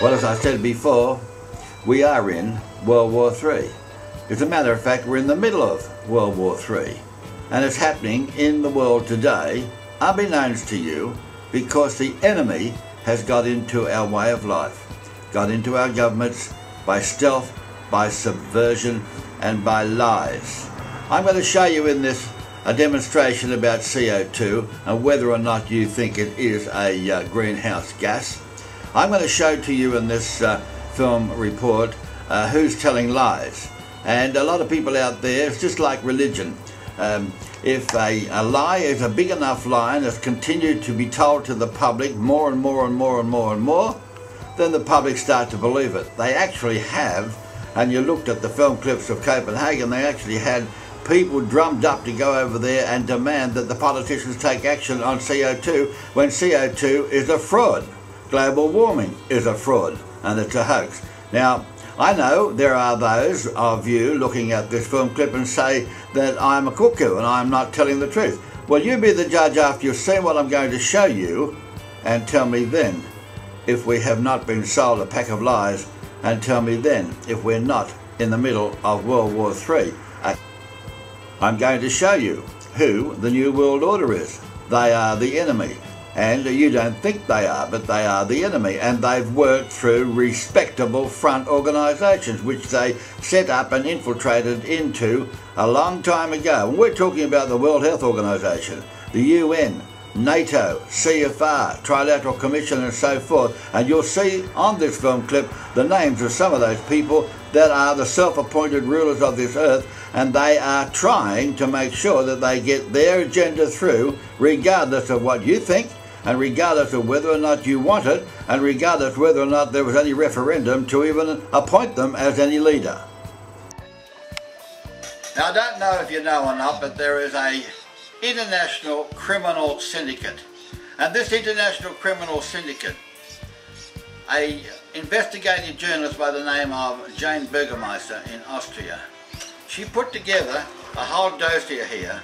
Well, as I said before, we are in World War III. As a matter of fact, we're in the middle of World War III. And it's happening in the world today, unbeknownst to you, because the enemy has got into our way of life, got into our governments by stealth, by subversion, and by lies. I'm going to show you in this a demonstration about CO2 and whether or not you think it is a greenhouse gas. I'm going to show to you in this film report who's telling lies. And a lot of people out there, it's just like religion. If a lie is a big enough lie and it's continued to be told to the public more and more and more and more and more, then the public start to believe it. They actually have, and you looked at the film clips of Copenhagen, they actually had people drummed up to go over there and demand that the politicians take action on CO2 when CO2 is a fraud. Global warming is a fraud and it's a hoax. Now, I know there are those of you looking at this film clip and say that I'm a cuckoo and I'm not telling the truth. Well, you be the judge after you've seen what I'm going to show you and tell me then if we have not been sold a pack of lies, and tell me then if we're not in the middle of World War III. I'm going to show you who the New World Order is. They are the enemy. And you don't think they are, but they are the enemy. And they've worked through respectable front organisations, which they set up and infiltrated into a long time ago. And we're talking about the World Health Organisation, the UN, NATO, CFR, Trilateral Commission and so forth. And you'll see on this film clip the names of some of those people that are the self-appointed rulers of this earth, and they are trying to make sure that they get their agenda through regardless of what you think, and regardless of whether or not you want it, and regardless whether or not there was any referendum to even appoint them as any leader. Now, I don't know if you know or not, but there is a international criminal syndicate. And this international criminal syndicate, a investigative journalist by the name of Jane Burgermeister in Austria, she put together a whole dossier here,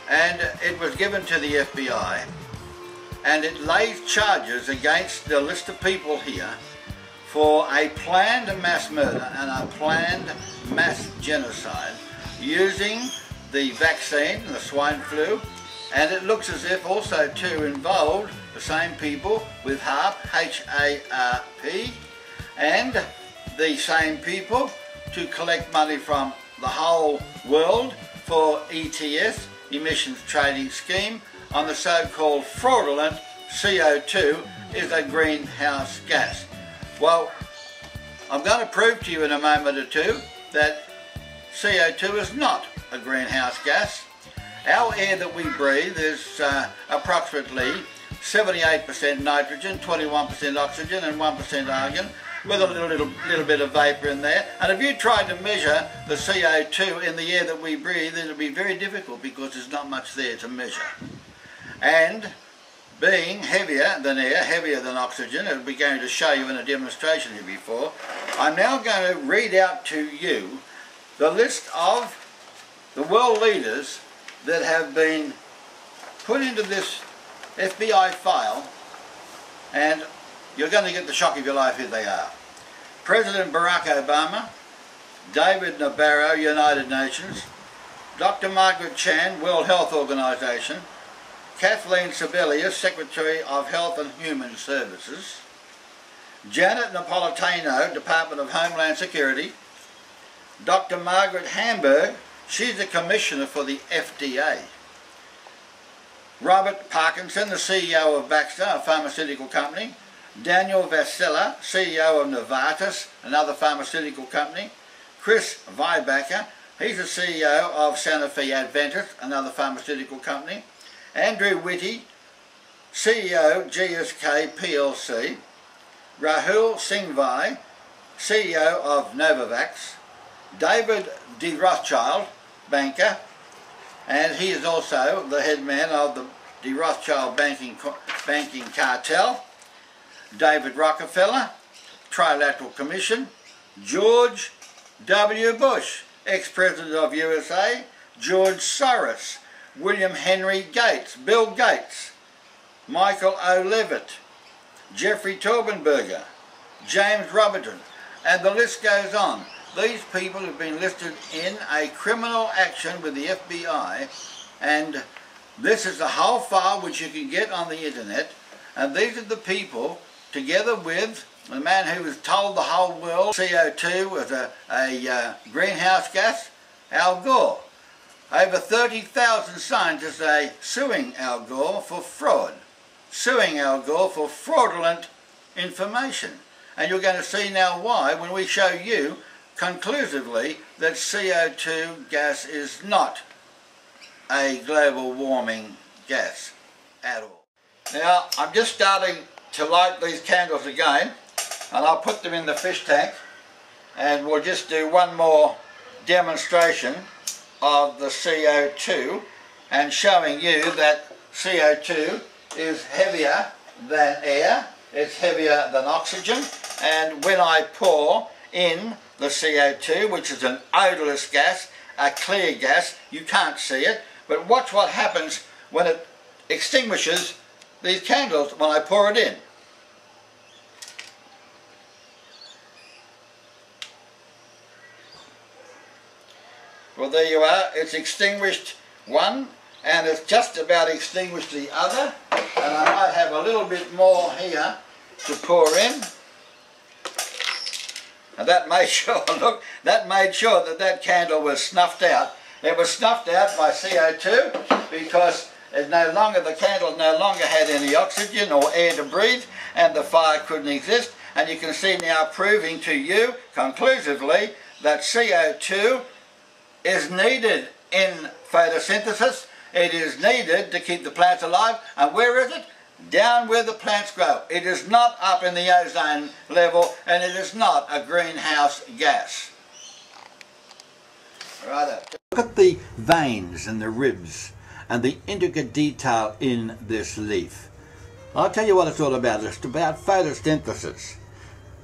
and it was given to the FBI, and it lays charges against the list of people here for a planned mass murder and a planned mass genocide using the vaccine, the swine flu, and it looks as if also too involved the same people with HAARP, H-A-R-P, and the same people to collect money from the whole world for ETS, Emissions Trading Scheme, on the so-called fraudulent CO2 is a greenhouse gas. Well, I'm going to prove to you in a moment or two that CO2 is not a greenhouse gas. Our air that we breathe is approximately 78% nitrogen, 21% oxygen and 1% argon, with a little bit of vapour in there. And if you tried to measure the CO2 in the air that we breathe, it would be very difficult because there's not much there to measure. And being heavier than air, heavier than oxygen, as we're going to show you in a demonstration here before, I'm now going to read out to you the list of the world leaders that have been put into this FBI file, and you're going to get the shock of your life who they are. President Barack Obama, David Nabarro, United Nations, Dr. Margaret Chan, World Health Organization, Kathleen Sebelius, Secretary of Health and Human Services, Janet Napolitano, Department of Homeland Security, Dr. Margaret Hamburg, she's the Commissioner for the FDA, Robert Parkinson, the CEO of Baxter, a pharmaceutical company, Daniel Vasella, CEO of Novartis, another pharmaceutical company, Chris Viehbacher, he's the CEO of Sanofi Adventis, another pharmaceutical company, Andrew Whitty, CEO GSK PLC, Rahul Singhvi, CEO of Novavax, David de Rothschild, banker, and he is also the head man of the de Rothschild banking cartel, David Rockefeller, Trilateral Commission, George W. Bush, ex-president of USA, George Soros, William Henry Gates, Bill Gates, Michael O. Levitt, Jeffrey Taubenberger, James Robertson, and the list goes on. These people have been listed in a criminal action with the FBI, and this is the whole file which you can get on the internet, and these are the people, together with the man who was told the whole world CO2 was a greenhouse gas, Al Gore. Over 30,000 scientists are suing Al Gore for fraud, suing Al Gore for fraudulent information. And you're going to see now why when we show you conclusively that CO2 gas is not a global warming gas at all. Now I'm just starting to light these candles again, and I'll put them in the fish tank, and we'll just do one more demonstration of the CO2 and showing you that CO2 is heavier than air, it's heavier than oxygen, and when I pour in the CO2, which is an odourless gas, a clear gas, you can't see it, but watch what happens when it extinguishes these candles when I pour it in. Well, there you are, it's extinguished one, and it's just about extinguished the other, and I might have a little bit more here to pour in. And that made sure, look, that made sure that that candle was snuffed out. It was snuffed out by CO2 because it no longer, the candle no longer had any oxygen or air to breathe, and the fire couldn't exist. And you can see now proving to you conclusively that CO2 is needed in photosynthesis. It is needed to keep the plants alive. And where is it? Down where the plants grow. It is not up in the ozone level, and it is not a greenhouse gas. Righto. Look at the veins and the ribs and the intricate detail in this leaf. I'll tell you what it's all about. It's about photosynthesis.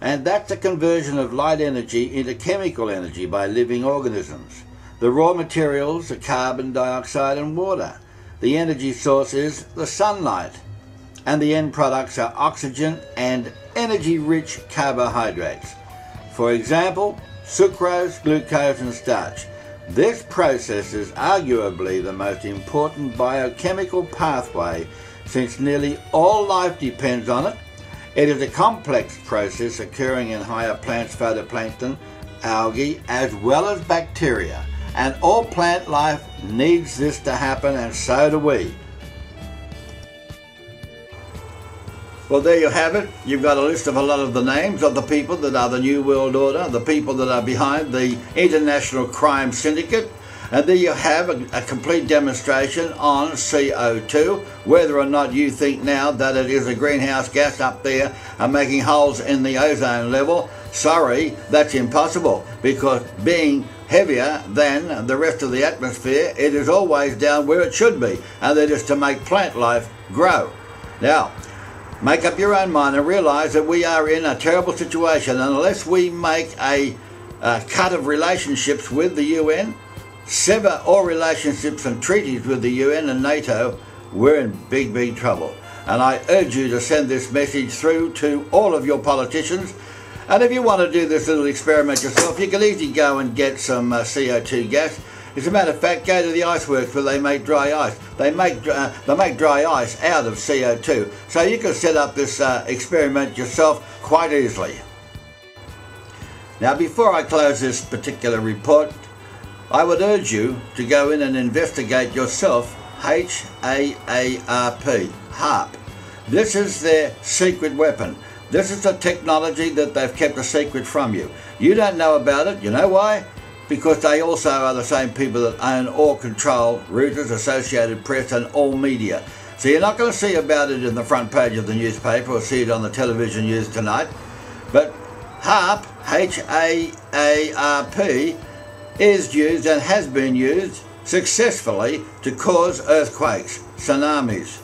And that's a conversion of light energy into chemical energy by living organisms. The raw materials are carbon dioxide and water. The energy source is the sunlight. And the end products are oxygen and energy-rich carbohydrates. For example, sucrose, glucose and starch. This process is arguably the most important biochemical pathway since nearly all life depends on it. It is a complex process occurring in higher plants, phytoplankton, algae, as well as bacteria. And all plant life needs this to happen, and so do we. Well, there you have it. You've got a list of a lot of the names of the people that are the New World Order, the people that are behind the International Crime Syndicate. And there you have a complete demonstration on CO2, whether or not you think now that it is a greenhouse gas up there and making holes in the ozone level. Sorry, that's impossible, because being heavier than the rest of the atmosphere, it is always down where it should be, and that is to make plant life grow. Now, make up your own mind and realise that we are in a terrible situation, and unless we make a cut of relationships with the UN, sever all relationships and treaties with the UN and NATO, we're in big, big trouble. And I urge you to send this message through to all of your politicians. And if you want to do this little experiment yourself, you can easily go and get some CO2 gas. As a matter of fact, go to the iceworks where they make dry ice. They make dry ice out of CO2. So you can set up this experiment yourself quite easily. Now, before I close this particular report, I would urge you to go in and investigate yourself HAARP, HAARP. This is their secret weapon. This is the technology that they've kept a secret from you. You don't know about it. You know why? Because they also are the same people that own or control Reuters, Associated Press and all media. So you're not going to see about it in the front page of the newspaper or see it on the television news tonight. But HAARP, HAARP, is used and has been used successfully to cause earthquakes, tsunamis,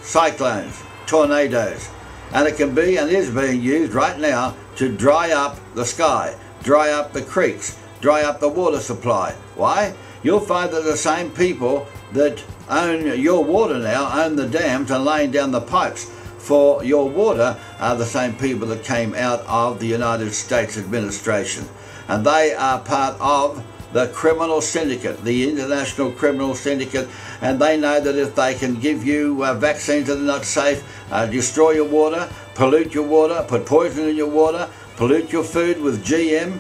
cyclones, tornadoes. And it can be and is being used right now to dry up the sky, dry up the creeks, dry up the water supply. Why? You'll find that the same people that own your water now own the dams and laying down the pipes for your water are the same people that came out of the United States administration. And they are part of the criminal syndicate, the international criminal syndicate, and they know that if they can give you vaccines that are not safe, destroy your water, pollute your water, put poison in your water, pollute your food with GM.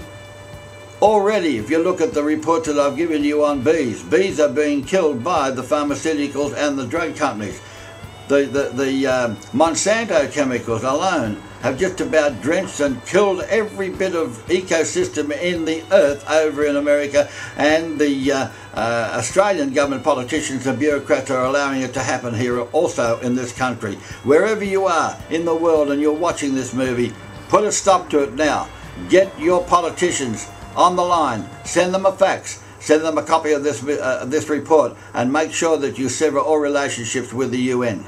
Already, if you look at the reports that I've given you on bees are being killed by the pharmaceuticals and the drug companies. The Monsanto chemicals alone have just about drenched and killed every bit of ecosystem in the earth over in America, and the Australian government politicians and bureaucrats are allowing it to happen here also in this country. Wherever you are in the world and you're watching this movie, put a stop to it now. Get your politicians on the line, send them a fax, send them a copy of this report, and make sure that you sever all relationships with the UN.